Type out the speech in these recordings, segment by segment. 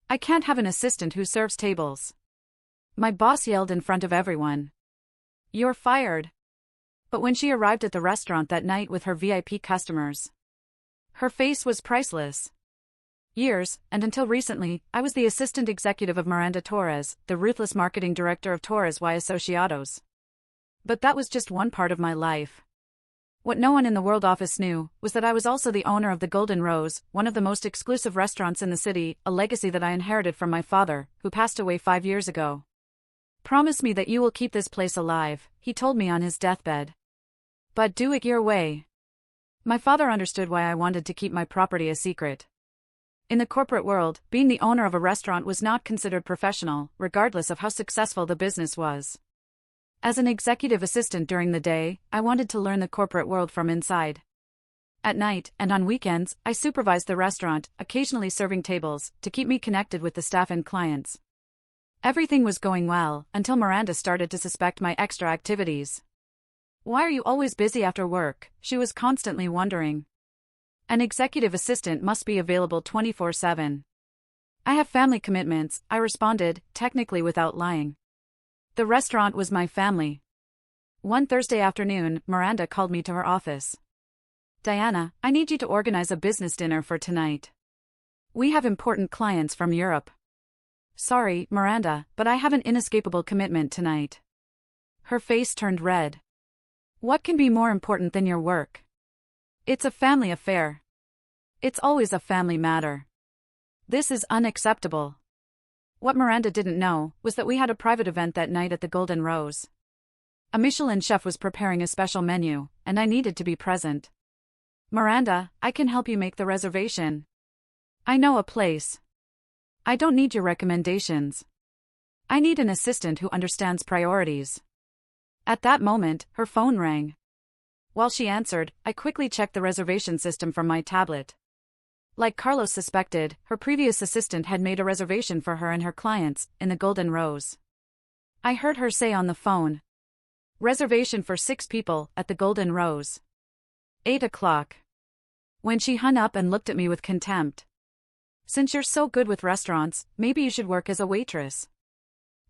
I can't have an assistant who serves tables. My boss yelled in front of everyone. You're fired. But when she arrived at the restaurant that night with her VIP customers, her face was priceless. Years, and until recently, I was the assistant executive of Miranda Torres, the ruthless marketing director of Torres y Asociados. But that was just one part of my life. What no one in the world office knew was that I was also the owner of the Golden Rose, one of the most exclusive restaurants in the city, a legacy that I inherited from my father, who passed away 5 years ago. Promise me that you will keep this place alive, he told me on his deathbed. But do it your way. My father understood why I wanted to keep my property a secret. In the corporate world, being the owner of a restaurant was not considered professional, regardless of how successful the business was. As an executive assistant during the day, I wanted to learn the corporate world from inside. At night, and on weekends, I supervised the restaurant, occasionally serving tables, to keep me connected with the staff and clients. Everything was going well, until Miranda started to suspect my extra activities. Why are you always busy after work? She was constantly wondering. An executive assistant must be available 24/7. I have family commitments, I responded, technically without lying. The restaurant was my family. One Thursday afternoon, Miranda called me to her office. Diana, I need you to organize a business dinner for tonight. We have important clients from Europe. Sorry, Miranda, but I have an inescapable commitment tonight. Her face turned red. What can be more important than your work? It's a family affair. It's always a family matter. This is unacceptable. What Miranda didn't know was that we had a private event that night at the Golden Rose. A Michelin chef was preparing a special menu, and I needed to be present. Miranda, I can help you make the reservation. I know a place. I don't need your recommendations. I need an assistant who understands priorities. At that moment, her phone rang. While she answered, I quickly checked the reservation system from my tablet. Like Carlos suspected, her previous assistant had made a reservation for her and her clients, in the Golden Rose. I heard her say on the phone. Reservation for 6 people, at the Golden Rose. 8 o'clock. When she hung up and looked at me with contempt. Since you're so good with restaurants, maybe you should work as a waitress.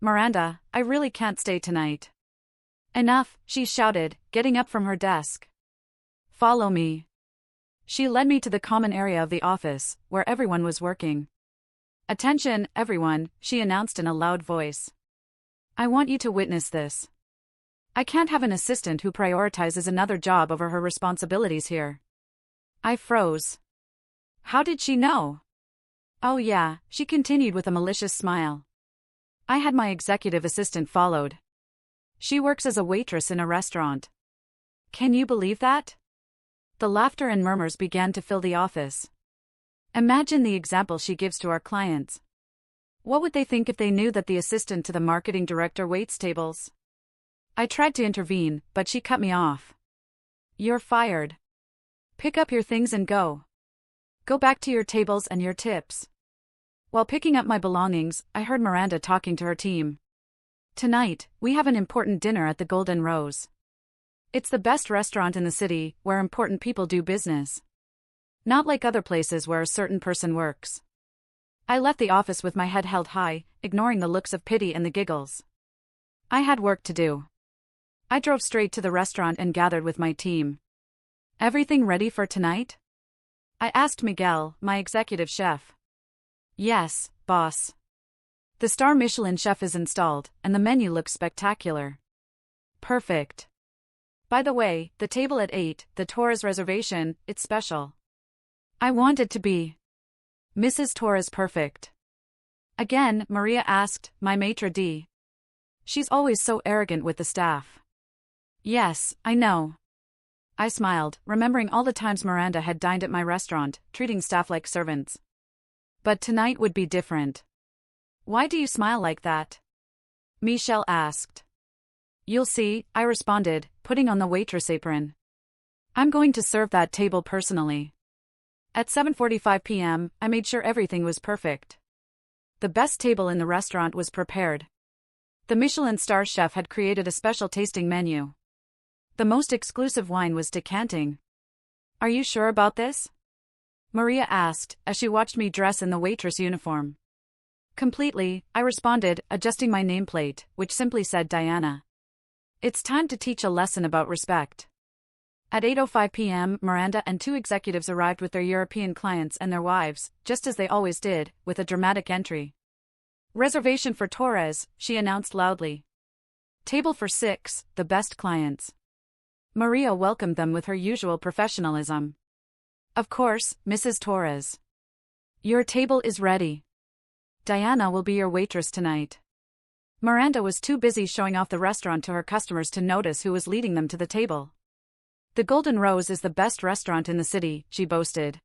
Miranda, I really can't stay tonight. Enough, she shouted, getting up from her desk. Follow me. She led me to the common area of the office, where everyone was working. Attention, everyone, she announced in a loud voice. I want you to witness this. I can't have an assistant who prioritizes another job over her responsibilities here. I froze. How did she know? Oh yeah, she continued with a malicious smile. I had my executive assistant followed. She works as a waitress in a restaurant. Can you believe that? The laughter and murmurs began to fill the office. Imagine the example she gives to our clients. What would they think if they knew that the assistant to the marketing director waits tables? I tried to intervene, but she cut me off. You're fired. Pick up your things and go. Go back to your tables and your tips. While picking up my belongings, I heard Miranda talking to her team. Tonight, we have an important dinner at the Golden Rose. It's the best restaurant in the city, where important people do business. Not like other places where a certain person works. I left the office with my head held high, ignoring the looks of pity and the giggles. I had work to do. I drove straight to the restaurant and gathered with my team. Everything ready for tonight? I asked Miguel, my executive chef. Yes, boss. The star Michelin chef is installed, and the menu looks spectacular. Perfect. By the way, the table at 8, the Torres reservation, it's special. I want it to be Mrs. Torres perfect. Again, Maria asked, my maitre d'. She's always so arrogant with the staff. Yes, I know. I smiled, remembering all the times Miranda had dined at my restaurant, treating staff like servants. But tonight would be different. Why do you smile like that? Michelle asked. You'll see, I responded, putting on the waitress apron. I'm going to serve that table personally. At 7:45 p.m., I made sure everything was perfect. The best table in the restaurant was prepared. The Michelin star chef had created a special tasting menu. The most exclusive wine was decanting. Are you sure about this? Maria asked, as she watched me dress in the waitress uniform. Completely, I responded, adjusting my nameplate, which simply said Diana. It's time to teach a lesson about respect. At 8:05 p.m., Miranda and two executives arrived with their European clients and their wives, just as they always did, with a dramatic entry. Reservation for Torres, she announced loudly. Table for 6, the best clients. Maria welcomed them with her usual professionalism. Of course, Mrs. Torres. Your table is ready. Diana will be your waitress tonight. Miranda was too busy showing off the restaurant to her customers to notice who was leading them to the table. The Golden Rose is the best restaurant in the city, she boasted.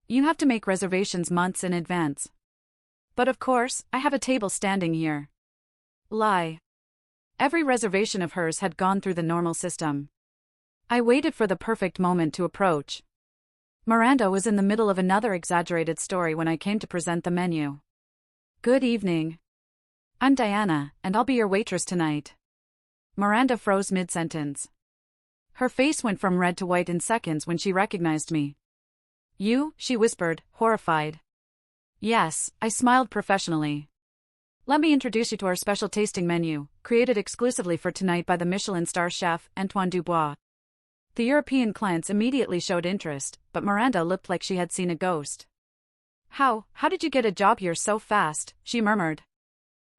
You have to make reservations months in advance. But of course, I have a table standing here. Lie. Every reservation of hers had gone through the normal system. I waited for the perfect moment to approach. Miranda was in the middle of another exaggerated story when I came to present the menu. Good evening. I'm Diana, and I'll be your waitress tonight. Miranda froze mid-sentence. Her face went from red to white in seconds when she recognized me. You, she whispered, horrified. Yes, I smiled professionally. Let me introduce you to our special tasting menu, created exclusively for tonight by the Michelin star chef, Antoine Dubois. The European clients immediately showed interest, but Miranda looked like she had seen a ghost. How did you get a job here so fast? She murmured.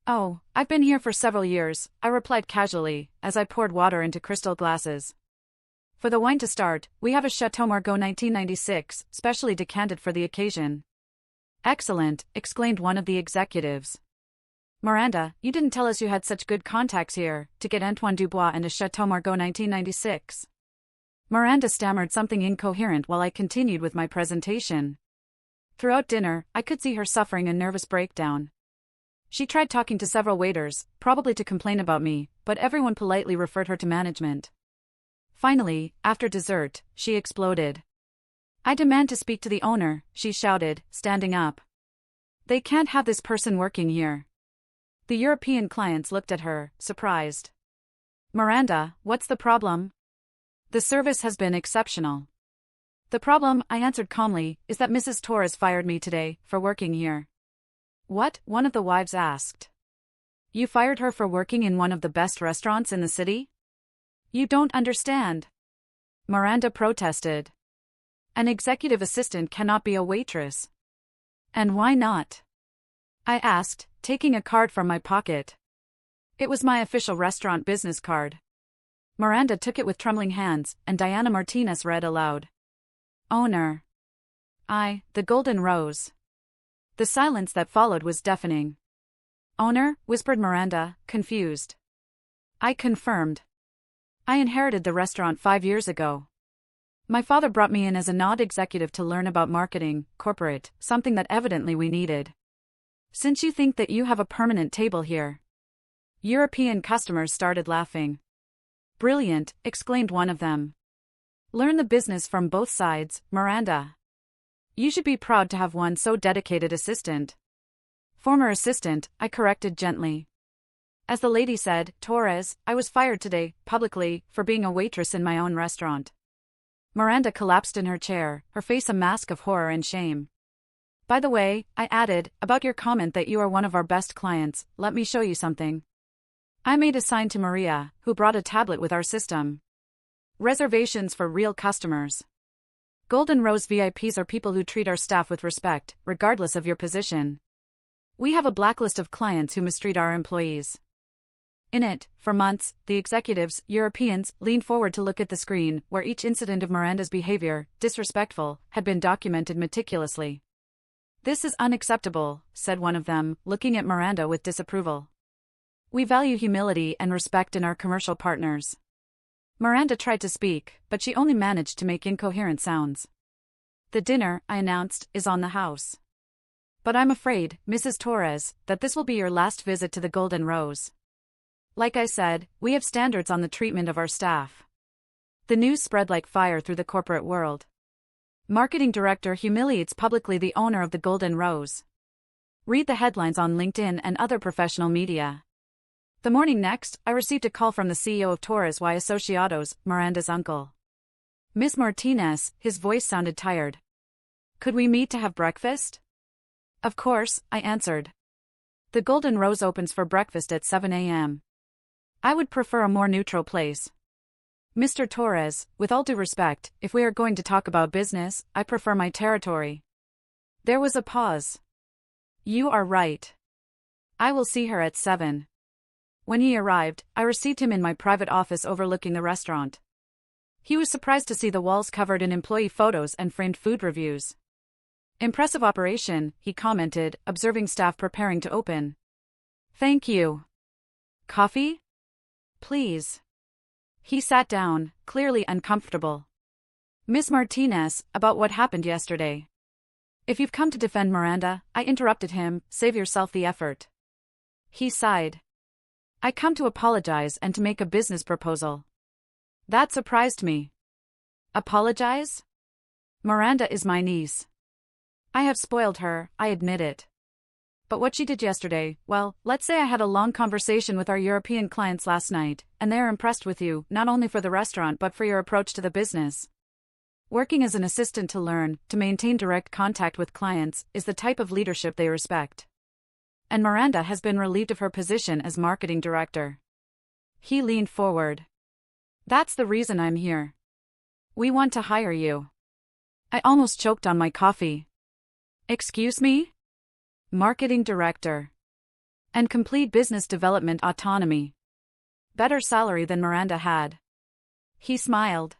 Oh, I've been here for several years, I replied casually, as I poured water into crystal glasses. For the wine to start, we have a Chateau Margaux 1996, specially decanted for the occasion. Excellent, exclaimed one of the executives. Miranda, you didn't tell us you had such good contacts here, to get Antoine Dubois and a Chateau Margaux 1996. Miranda stammered something incoherent while I continued with my presentation. Throughout dinner, I could see her suffering a nervous breakdown. She tried talking to several waiters, probably to complain about me, but everyone politely referred her to management. Finally, after dessert, she exploded. I demand to speak to the owner, she shouted, standing up. They can't have this person working here. The European clients looked at her, surprised. Miranda, what's the problem? The service has been exceptional. The problem, I answered calmly, is that Mrs. Torres fired me today, for working here. What? One of the wives asked. You fired her for working in one of the best restaurants in the city? You don't understand. Miranda protested. An executive assistant cannot be a waitress. And why not? I asked, taking a card from my pocket. It was my official restaurant business card. Miranda took it with trembling hands, and Diana Martinez read aloud. Owner. The Golden Rose. The silence that followed was deafening. Owner, whispered Miranda, confused. I confirmed. I inherited the restaurant 5 years ago. My father brought me in as a nod executive to learn about marketing, corporate, something that evidently we needed. Since you think that you have a permanent table here. European customers started laughing. Brilliant, exclaimed one of them. Learn the business from both sides, Miranda. You should be proud to have one so dedicated assistant. Former assistant, I corrected gently. As the lady said, Torres, I was fired today, publicly, for being a waitress in my own restaurant. Miranda collapsed in her chair, her face a mask of horror and shame. By the way, I added, about your comment that you are one of our best clients, let me show you something. I made a sign to Maria, who brought a tablet with our system. Reservations for real customers. Golden Rose VIPs are people who treat our staff with respect, regardless of your position. We have a blacklist of clients who mistreat our employees. In it, for months, the executives, Europeans, leaned forward to look at the screen, where each incident of Miranda's behavior, disrespectful, had been documented meticulously. This is unacceptable, said one of them, looking at Miranda with disapproval. We value humility and respect in our commercial partners. Miranda tried to speak, but she only managed to make incoherent sounds. The dinner, I announced, is on the house. But I'm afraid, Mrs. Torres, that this will be your last visit to the Golden Rose. Like I said, we have standards on the treatment of our staff. The news spread like fire through the corporate world. Marketing director humiliates publicly the owner of the Golden Rose. Read the headlines on LinkedIn and other professional media. The morning next, I received a call from the CEO of Torres y Asociados, Miranda's uncle. Miss Martinez, his voice sounded tired. Could we meet to have breakfast? Of course, I answered. The Golden Rose opens for breakfast at 7 a.m. I would prefer a more neutral place. Mr. Torres, with all due respect, if we are going to talk about business, I prefer my territory. There was a pause. You are right. I will see her at 7. When he arrived, I received him in my private office overlooking the restaurant. He was surprised to see the walls covered in employee photos and framed food reviews. Impressive operation, he commented, observing staff preparing to open. Thank you. Coffee? Please. He sat down, clearly uncomfortable. Miss Martinez, about what happened yesterday. If you've come to defend Miranda, I interrupted him, save yourself the effort. He sighed. I come to apologize and to make a business proposal. That surprised me. Apologize? Miranda is my niece. I have spoiled her, I admit it. But what she did yesterday, well, let's say I had a long conversation with our European clients last night, and they are impressed with you, not only for the restaurant but for your approach to the business. Working as an assistant to learn, to maintain direct contact with clients, is the type of leadership they respect. And Miranda has been relieved of her position as marketing director. He leaned forward. That's the reason I'm here. We want to hire you. I almost choked on my coffee. Excuse me? Marketing director. And complete business development autonomy. Better salary than Miranda had. He smiled.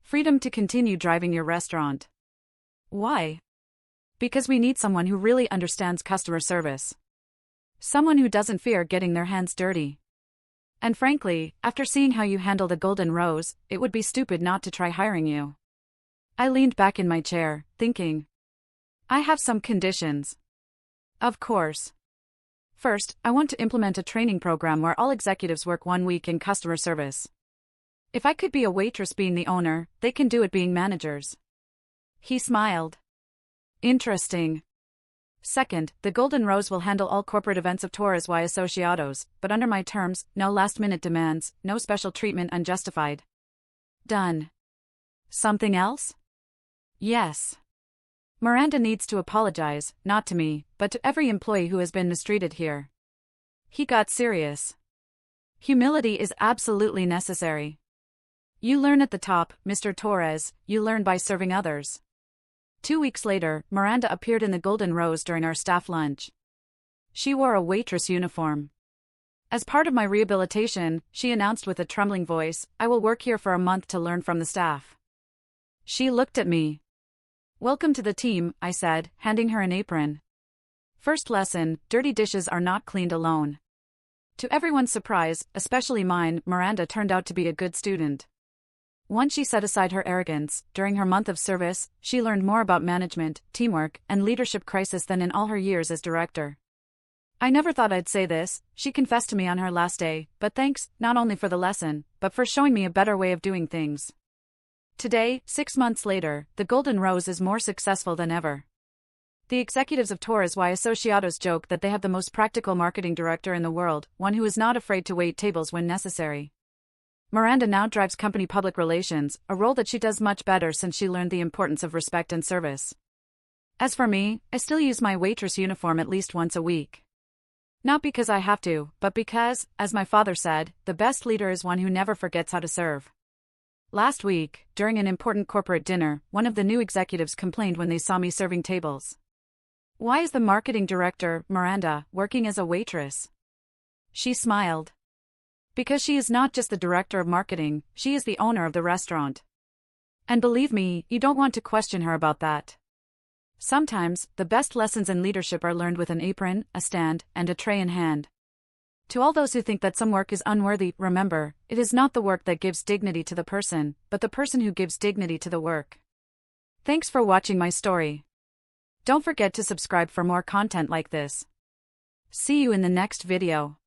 Freedom to continue driving your restaurant. Why? Because we need someone who really understands customer service. Someone who doesn't fear getting their hands dirty. And frankly, after seeing how you handle the Golden Rose, it would be stupid not to try hiring you. I leaned back in my chair, thinking. I have some conditions. Of course. First, I want to implement a training program where all executives work 1 week in customer service. If I could be a waitress being the owner, they can do it being managers. He smiled. Interesting. Second, the Golden Rose will handle all corporate events of Torres y Asociados, but under my terms, no last-minute demands, no special treatment unjustified. Done. Something else? Yes. Miranda needs to apologize, not to me, but to every employee who has been mistreated here. He got serious. Humility is absolutely necessary. You learn at the top, Mr. Torres, you learn by serving others. 2 weeks later, Miranda appeared in the Golden Rose during our staff lunch. She wore a waitress uniform. As part of my rehabilitation, she announced with a trembling voice, I will work here for a month to learn from the staff. She looked at me. Welcome to the team, I said, handing her an apron. First lesson, dirty dishes are not cleaned alone. To everyone's surprise, especially mine, Miranda turned out to be a good student. Once she set aside her arrogance, during her month of service, she learned more about management, teamwork, and leadership crisis than in all her years as director. I never thought I'd say this, she confessed to me on her last day, but thanks, not only for the lesson, but for showing me a better way of doing things. Today, 6 months later, the Golden Rose is more successful than ever. The executives of Torres y Asociados joke that they have the most practical marketing director in the world, one who is not afraid to wait tables when necessary. Miranda now drives company public relations, a role that she does much better since she learned the importance of respect and service. As for me, I still use my waitress uniform at least once a week. Not because I have to, but because, as my father said, the best leader is one who never forgets how to serve. Last week, during an important corporate dinner, one of the new executives complained when they saw me serving tables. Why is the marketing director, Miranda, working as a waitress? She smiled. Because she is not just the director of marketing, she is the owner of the restaurant. And believe me, you don't want to question her about that. Sometimes, the best lessons in leadership are learned with an apron, a stand, and a tray in hand. To all those who think that some work is unworthy, remember, it is not the work that gives dignity to the person, but the person who gives dignity to the work. Thanks for watching my story. Don't forget to subscribe for more content like this. See you in the next video.